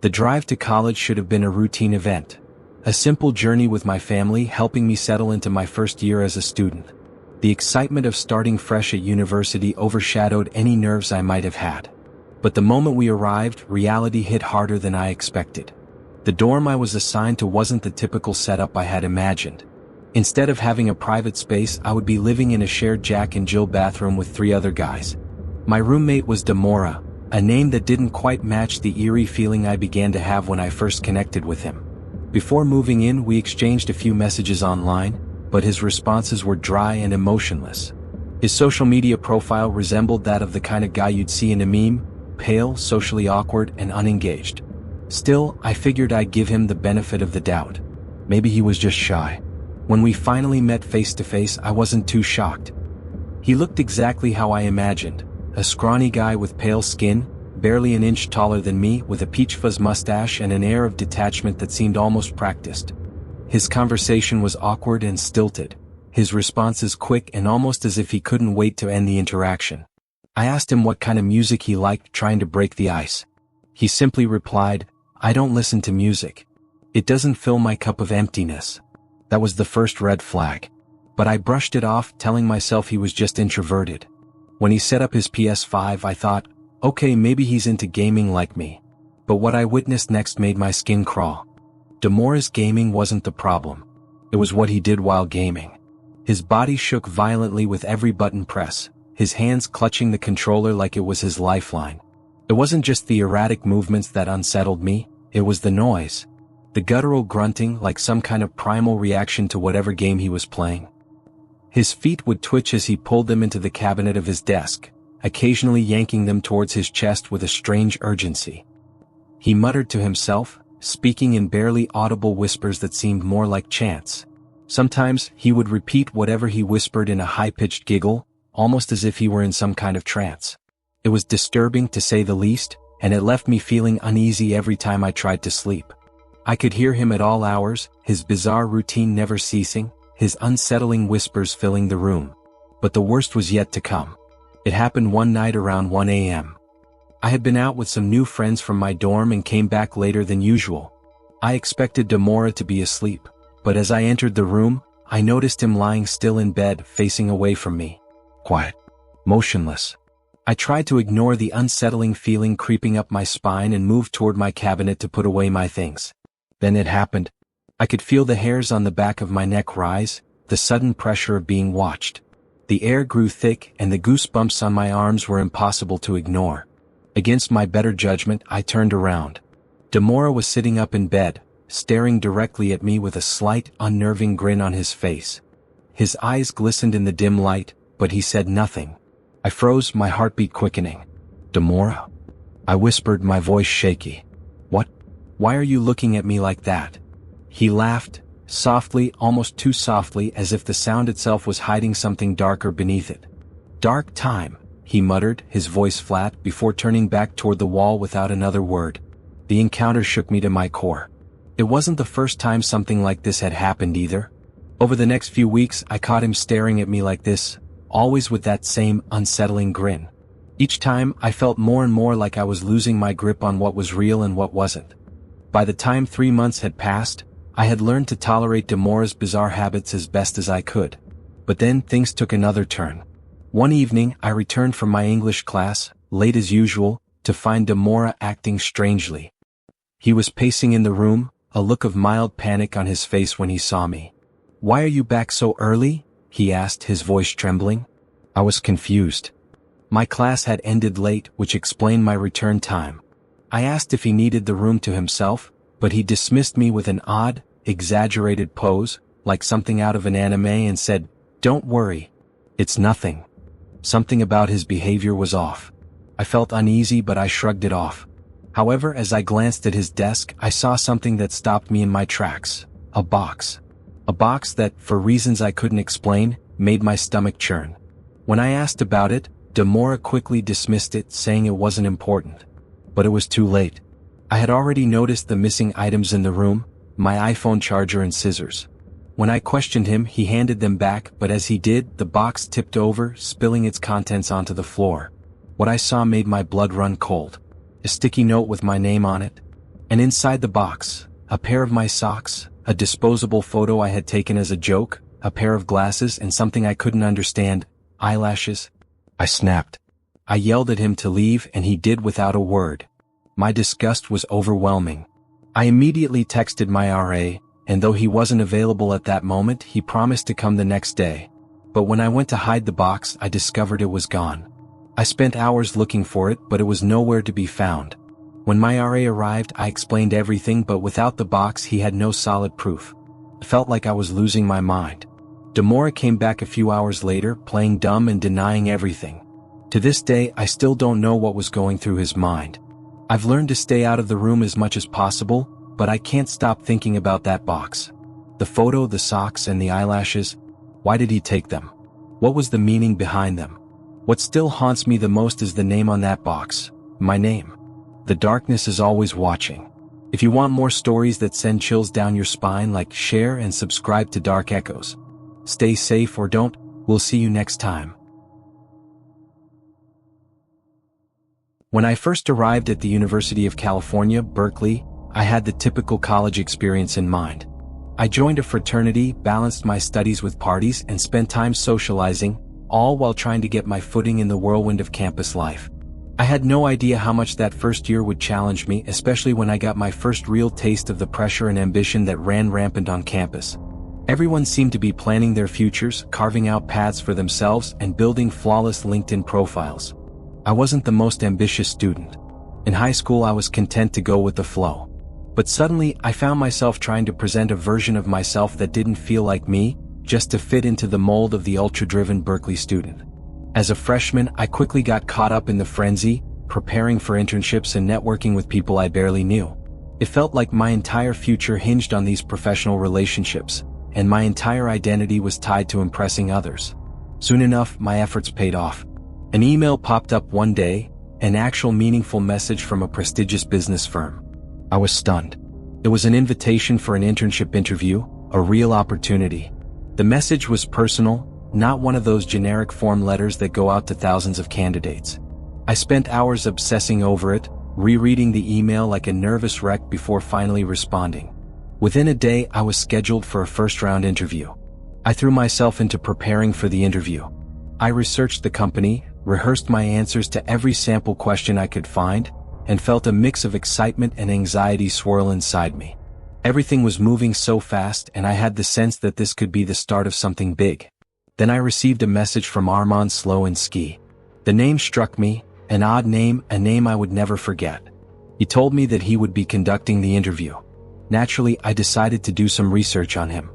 The drive to college should have been a routine event. A simple journey with my family helping me settle into my first year as a student. The excitement of starting fresh at university overshadowed any nerves I might have had. But the moment we arrived, reality hit harder than I expected. The dorm I was assigned to wasn't the typical setup I had imagined. Instead of having a private space, I would be living in a shared Jack and Jill bathroom with 3 other guys. My roommate was Demora, a name that didn't quite match the eerie feeling I began to have when I first connected with him. Before moving in, we exchanged a few messages online, but his responses were dry and emotionless. His social media profile resembled that of the kind of guy you'd see in a meme, pale, socially awkward, and unengaged. Still, I figured I'd give him the benefit of the doubt. Maybe he was just shy. When we finally met face to face, I wasn't too shocked. He looked exactly how I imagined, a scrawny guy with pale skin, barely an inch taller than me, with a peach fuzz mustache and an air of detachment that seemed almost practiced. His conversation was awkward and stilted, his responses quick and almost as if he couldn't wait to end the interaction. I asked him what kind of music he liked, trying to break the ice. He simply replied, "I don't listen to music. It doesn't fill my cup of emptiness." That was the first red flag. But I brushed it off, telling myself he was just introverted. When he set up his PS5, I thought, okay, maybe he's into gaming like me. But what I witnessed next made my skin crawl. Demora's gaming wasn't the problem. It was what he did while gaming. His body shook violently with every button press, his hands clutching the controller like it was his lifeline. It wasn't just the erratic movements that unsettled me, it was the noise. The guttural grunting, like some kind of primal reaction to whatever game he was playing. His feet would twitch as he pulled them into the cabinet of his desk, occasionally yanking them towards his chest with a strange urgency. He muttered to himself, speaking in barely audible whispers that seemed more like chants. Sometimes, he would repeat whatever he whispered in a high-pitched giggle, almost as if he were in some kind of trance. It was disturbing to say the least, and it left me feeling uneasy every time I tried to sleep. I could hear him at all hours, his bizarre routine never ceasing, his unsettling whispers filling the room. But the worst was yet to come. It happened one night around 1 a.m. I had been out with some new friends from my dorm and came back later than usual. I expected Demora to be asleep, but as I entered the room, I noticed him lying still in bed, facing away from me. Quiet. Motionless. I tried to ignore the unsettling feeling creeping up my spine and moved toward my cabinet to put away my things. Then it happened. I could feel the hairs on the back of my neck rise, the sudden pressure of being watched. The air grew thick and the goosebumps on my arms were impossible to ignore. Against my better judgment, I turned around. Demora was sitting up in bed, staring directly at me with a slight, unnerving grin on his face. His eyes glistened in the dim light, but he said nothing. I froze, my heartbeat quickening. "Demora?" I whispered, my voice shaky. "What? Why are you looking at me like that?" He laughed, softly, almost too softly, as if the sound itself was hiding something darker beneath it. "Dark time," he muttered, his voice flat, before turning back toward the wall without another word. The encounter shook me to my core. It wasn't the first time something like this had happened either. Over the next few weeks, I caught him staring at me like this, always with that same unsettling grin. Each time, I felt more and more like I was losing my grip on what was real and what wasn't. By the time 3 months had passed, I had learned to tolerate Demora's bizarre habits as best as I could. But then things took another turn. One evening, I returned from my English class, late as usual, to find Demora acting strangely. He was pacing in the room, a look of mild panic on his face when he saw me. "Why are you back so early?" he asked, his voice trembling. I was confused. My class had ended late, which explained my return time. I asked if he needed the room to himself, but he dismissed me with an odd, exaggerated pose, like something out of an anime, and said, "Don't worry. It's nothing." Something about his behavior was off. I felt uneasy, but I shrugged it off. However, as I glanced at his desk, I saw something that stopped me in my tracks. A box. A box that, for reasons I couldn't explain, made my stomach churn. When I asked about it, Demora quickly dismissed it, saying it wasn't important. But it was too late. I had already noticed the missing items in the room, my iPhone charger and scissors. When I questioned him, he handed them back, but as he did, the box tipped over, spilling its contents onto the floor. What I saw made my blood run cold. A sticky note with my name on it. And inside the box, a pair of my socks, a disposable photo I had taken as a joke, a pair of glasses and something I couldn't understand, eyelashes. I snapped. I yelled at him to leave and he did without a word. My disgust was overwhelming. I immediately texted my RA, and though he wasn't available at that moment, he promised to come the next day. But when I went to hide the box, I discovered it was gone. I spent hours looking for it, but it was nowhere to be found. When my RA arrived, I explained everything, but without the box, he had no solid proof. I felt like I was losing my mind. Demora came back a few hours later, playing dumb and denying everything. To this day, I still don't know what was going through his mind. I've learned to stay out of the room as much as possible, but I can't stop thinking about that box. The photo, the socks, and the eyelashes. Why did he take them? What was the meaning behind them? What still haunts me the most is the name on that box. My name. The darkness is always watching. If you want more stories that send chills down your spine, like, share, and subscribe to Dark Echoes. Stay safe or don't. We'll see you next time. When I first arrived at the University of California, Berkeley, I had the typical college experience in mind. I joined a fraternity, balanced my studies with parties, and spent time socializing, all while trying to get my footing in the whirlwind of campus life. I had no idea how much that first year would challenge me, especially when I got my first real taste of the pressure and ambition that ran rampant on campus. Everyone seemed to be planning their futures, carving out paths for themselves, and building flawless LinkedIn profiles. I wasn't the most ambitious student. In high school, I was content to go with the flow. But suddenly, I found myself trying to present a version of myself that didn't feel like me, just to fit into the mold of the ultra-driven Berkeley student. As a freshman, I quickly got caught up in the frenzy, preparing for internships and networking with people I barely knew. It felt like my entire future hinged on these professional relationships, and my entire identity was tied to impressing others. Soon enough, my efforts paid off. An email popped up one day, an actual meaningful message from a prestigious business firm. I was stunned. It was an invitation for an internship interview, a real opportunity. The message was personal, not one of those generic form letters that go out to thousands of candidates. I spent hours obsessing over it, rereading the email like a nervous wreck before finally responding. Within a day, I was scheduled for a first-round interview. I threw myself into preparing for the interview. I researched the company, rehearsed my answers to every sample question I could find, and felt a mix of excitement and anxiety swirl inside me. Everything was moving so fast, and I had the sense that this could be the start of something big. Then I received a message from Armand Slowinsky. The name struck me, an odd name, a name I would never forget. He told me that he would be conducting the interview. Naturally, I decided to do some research on him.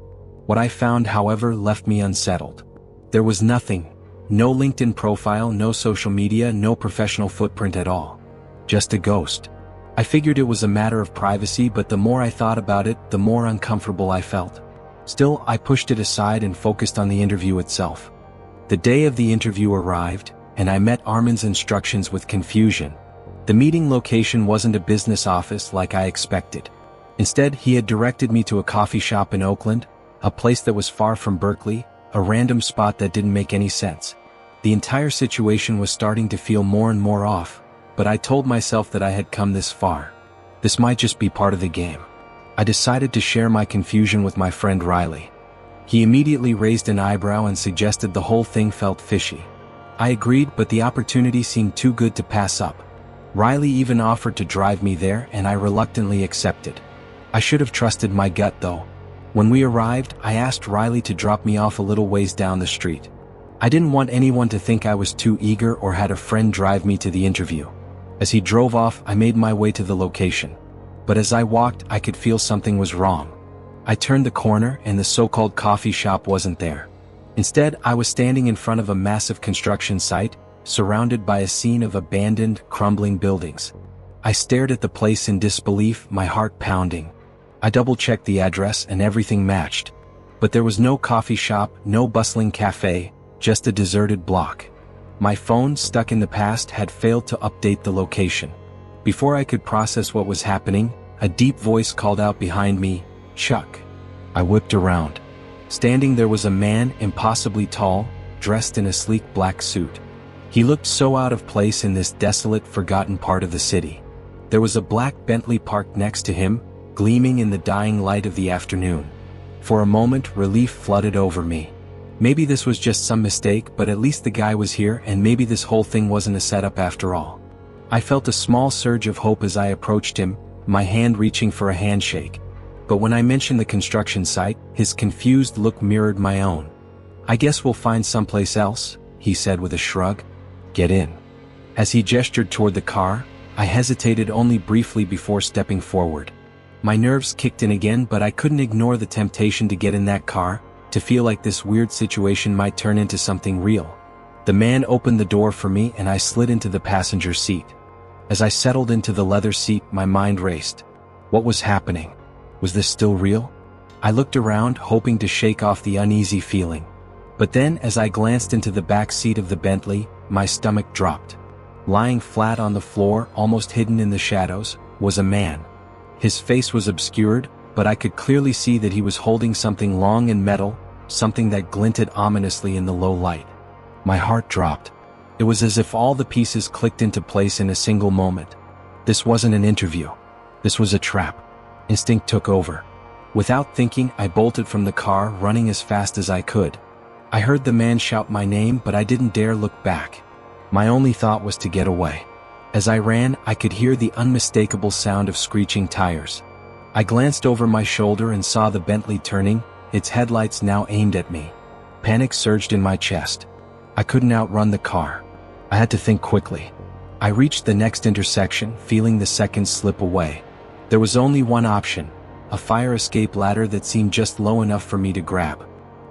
What I found, however, left me unsettled. There was nothing. No LinkedIn profile, no social media, no professional footprint at all. Just a ghost. I figured it was a matter of privacy, but the more I thought about it, the more uncomfortable I felt. Still, I pushed it aside and focused on the interview itself. The day of the interview arrived, and I met Armand's instructions with confusion. The meeting location wasn't a business office like I expected. Instead, he had directed me to a coffee shop in Oakland, a place that was far from Berkeley, a random spot that didn't make any sense. The entire situation was starting to feel more and more off, but I told myself that I had come this far. This might just be part of the game. I decided to share my confusion with my friend Riley. He immediately raised an eyebrow and suggested the whole thing felt fishy. I agreed, but the opportunity seemed too good to pass up. Riley even offered to drive me there, and I reluctantly accepted. I should have trusted my gut though. When we arrived, I asked Riley to drop me off a little ways down the street. I didn't want anyone to think I was too eager or had a friend drive me to the interview. As he drove off, I made my way to the location. But as I walked, I could feel something was wrong. I turned the corner and the so-called coffee shop wasn't there. Instead, I was standing in front of a massive construction site, surrounded by a scene of abandoned, crumbling buildings. I stared at the place in disbelief, my heart pounding. I double-checked the address and everything matched. But there was no coffee shop, no bustling cafe, just a deserted block. My phone, stuck in the past, had failed to update the location. Before I could process what was happening, a deep voice called out behind me, "Chuck." I whipped around. Standing there was a man, impossibly tall, dressed in a sleek black suit. He looked so out of place in this desolate, forgotten part of the city. There was a black Bentley parked next to him, gleaming in the dying light of the afternoon. For a moment, relief flooded over me. Maybe this was just some mistake, but at least the guy was here, and maybe this whole thing wasn't a setup after all. I felt a small surge of hope as I approached him, my hand reaching for a handshake. But when I mentioned the construction site, his confused look mirrored my own. "I guess we'll find someplace else," he said with a shrug. "Get in." As he gestured toward the car, I hesitated only briefly before stepping forward. My nerves kicked in again, but I couldn't ignore the temptation to get in that car, to feel like this weird situation might turn into something real. The man opened the door for me and I slid into the passenger seat. As I settled into the leather seat, my mind raced. What was happening? Was this still real? I looked around, hoping to shake off the uneasy feeling. But then, as I glanced into the back seat of the Bentley, my stomach dropped. Lying flat on the floor, almost hidden in the shadows, was a man. His face was obscured, but I could clearly see that he was holding something long and metal, something that glinted ominously in the low light. My heart dropped. It was as if all the pieces clicked into place in a single moment. This wasn't an interview. This was a trap. Instinct took over. Without thinking, I bolted from the car, running as fast as I could. I heard the man shout my name, but I didn't dare look back. My only thought was to get away. As I ran, I could hear the unmistakable sound of screeching tires. I glanced over my shoulder and saw the Bentley turning, its headlights now aimed at me. Panic surged in my chest. I couldn't outrun the car. I had to think quickly. I reached the next intersection, feeling the seconds slip away. There was only one option, a fire escape ladder that seemed just low enough for me to grab.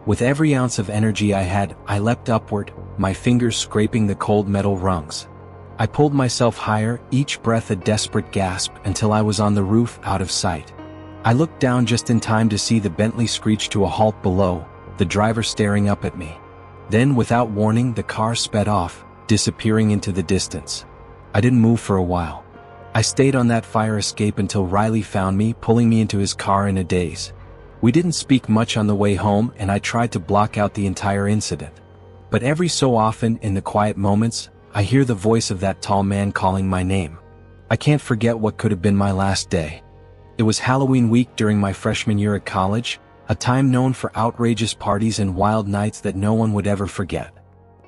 With every ounce of energy I had, I leapt upward, my fingers scraping the cold metal rungs. I pulled myself higher, each breath a desperate gasp, until I was on the roof, out of sight. I looked down just in time to see the Bentley screech to a halt below, the driver staring up at me. Then, without warning, the car sped off, disappearing into the distance. I didn't move for a while. I stayed on that fire escape until Riley found me, pulling me into his car in a daze. We didn't speak much on the way home, and I tried to block out the entire incident. But every so often, in the quiet moments, I hear the voice of that tall man calling my name. I can't forget what could have been my last day. It was Halloween week during my freshman year at college, a time known for outrageous parties and wild nights that no one would ever forget.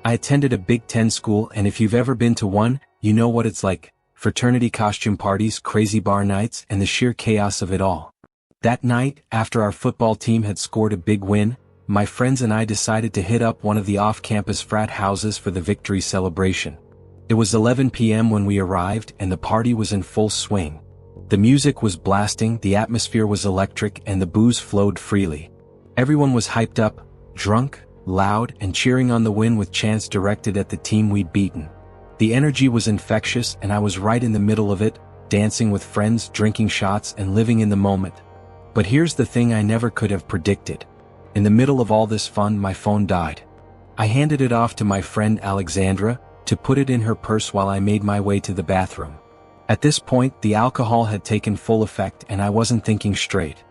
I attended a Big Ten school, and if you've ever been to one, you know what it's like: fraternity costume parties, crazy bar nights, and the sheer chaos of it all. That night, after our football team had scored a big win, my friends and I decided to hit up one of the off-campus frat houses for the victory celebration. It was 11 p.m. when we arrived, and the party was in full swing. The music was blasting, the atmosphere was electric, and the booze flowed freely. Everyone was hyped up, drunk, loud, and cheering on the win with chants directed at the team we'd beaten. The energy was infectious, and I was right in the middle of it, dancing with friends, drinking shots, and living in the moment. But here's the thing I never could have predicted. In the middle of all this fun, my phone died. I handed it off to my friend Alexandra, to put it in her purse while I made my way to the bathroom. At this point, the alcohol had taken full effect and I wasn't thinking straight.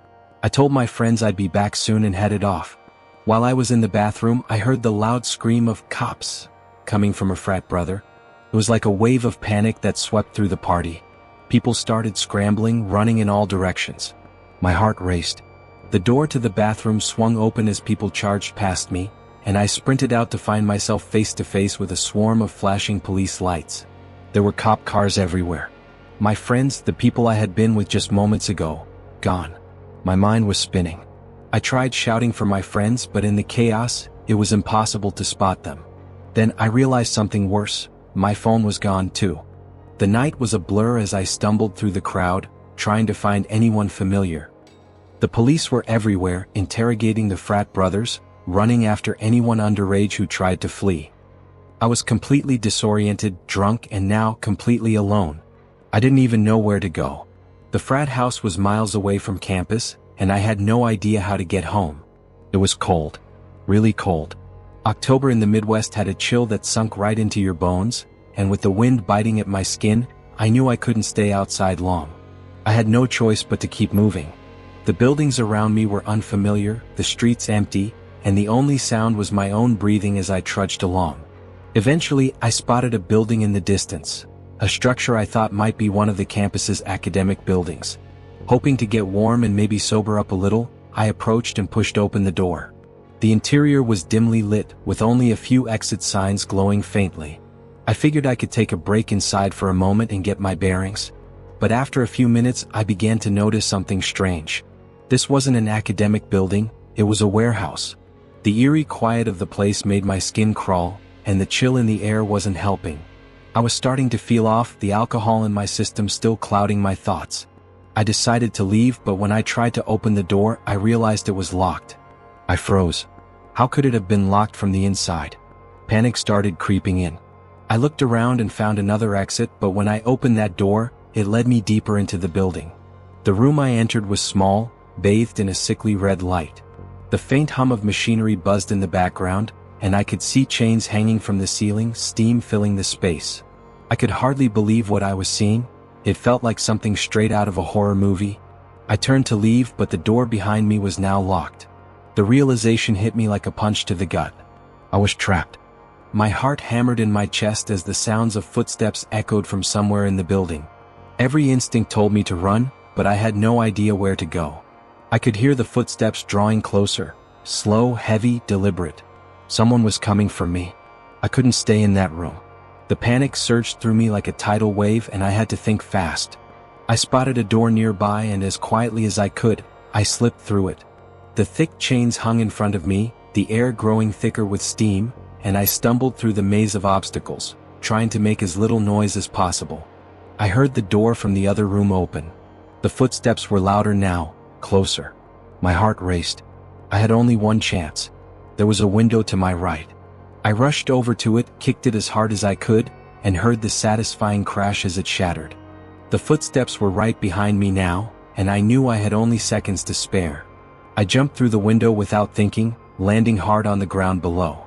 I told my friends I'd be back soon and headed off. While I was in the bathroom, I heard the loud scream of "Cops!" coming from a frat brother. It was like a wave of panic that swept through the party. People started scrambling, running in all directions. My heart raced. The door to the bathroom swung open as people charged past me, and I sprinted out to find myself face to face with a swarm of flashing police lights. There were cop cars everywhere. My friends, the people I had been with just moments ago, gone. My mind was spinning. I tried shouting for my friends, but in the chaos, it was impossible to spot them. Then I realized something worse. My phone was gone too. The night was a blur as I stumbled through the crowd, trying to find anyone familiar. The police were everywhere, interrogating the frat brothers, running after anyone underage who tried to flee. I was completely disoriented, drunk, and now completely alone. I didn't even know where to go. The frat house was miles away from campus, and I had no idea how to get home. It was cold. Really cold. October in the Midwest had a chill that sunk right into your bones, and with the wind biting at my skin, I knew I couldn't stay outside long. I had no choice but to keep moving. The buildings around me were unfamiliar, the streets empty, and the only sound was my own breathing as I trudged along. Eventually, I spotted a building in the distance. a structure I thought might be one of the campus's academic buildings. Hoping to get warm and maybe sober up a little, I approached and pushed open the door. The interior was dimly lit, with only a few exit signs glowing faintly. I figured I could take a break inside for a moment and get my bearings. But after a few minutes, I began to notice something strange. This wasn't an academic building, it was a warehouse. The eerie quiet of the place made my skin crawl, and the chill in the air wasn't helping. I was starting to feel off, the alcohol in my system still clouding my thoughts. I decided to leave, but when I tried to open the door, I realized it was locked. I froze. How could it have been locked from the inside? Panic started creeping in. I looked around and found another exit, but when I opened that door, it led me deeper into the building. The room I entered was small, bathed in a sickly red light. The faint hum of machinery buzzed in the background, and I could see chains hanging from the ceiling, steam filling the space. I could hardly believe what I was seeing. It felt like something straight out of a horror movie. I turned to leave, but the door behind me was now locked. The realization hit me like a punch to the gut. I was trapped. My heart hammered in my chest as the sounds of footsteps echoed from somewhere in the building. Every instinct told me to run, but I had no idea where to go. I could hear the footsteps drawing closer, slow, heavy, deliberate. Someone was coming for me. I couldn't stay in that room. The panic surged through me like a tidal wave, and I had to think fast. I spotted a door nearby, and as quietly as I could, I slipped through it. The thick chains hung in front of me, the air growing thicker with steam, and I stumbled through the maze of obstacles, trying to make as little noise as possible. I heard the door from the other room open. The footsteps were louder now, closer. My heart raced. I had only one chance. There was a window to my right. I rushed over to it, kicked it as hard as I could, and heard the satisfying crash as it shattered. The footsteps were right behind me now, and I knew I had only seconds to spare. I jumped through the window without thinking, landing hard on the ground below.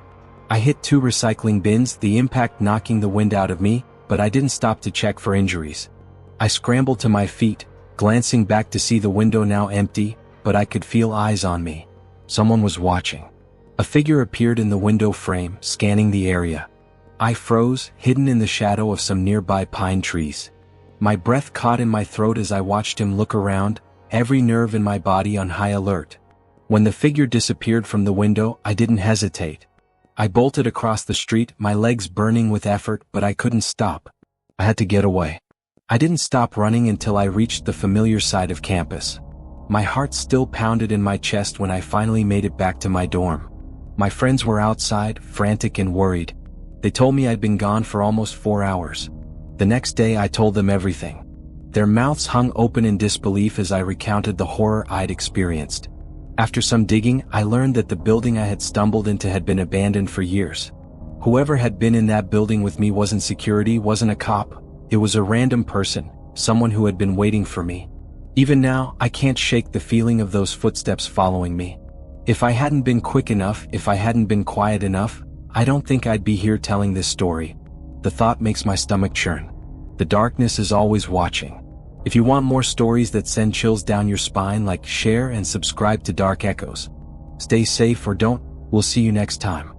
I hit 2 recycling bins, the impact knocking the wind out of me, but I didn't stop to check for injuries. I scrambled to my feet, glancing back to see the window now empty, but I could feel eyes on me. Someone was watching. A figure appeared in the window frame, scanning the area. I froze, hidden in the shadow of some nearby pine trees. My breath caught in my throat as I watched him look around, every nerve in my body on high alert. When the figure disappeared from the window, I didn't hesitate. I bolted across the street, my legs burning with effort, but I couldn't stop. I had to get away. I didn't stop running until I reached the familiar side of campus. My heart still pounded in my chest when I finally made it back to my dorm. My friends were outside, frantic and worried. They told me I'd been gone for almost 4 hours. The next day I told them everything. Their mouths hung open in disbelief as I recounted the horror I'd experienced. After some digging, I learned that the building I had stumbled into had been abandoned for years. Whoever had been in that building with me wasn't security, wasn't a cop. It was a random person, someone who had been waiting for me. Even now, I can't shake the feeling of those footsteps following me. If I hadn't been quick enough, if I hadn't been quiet enough, I don't think I'd be here telling this story. The thought makes my stomach churn. The darkness is always watching. If you want more stories that send chills down your spine, like, share and subscribe to Dark Echoes. Stay safe or don't. We'll see you next time.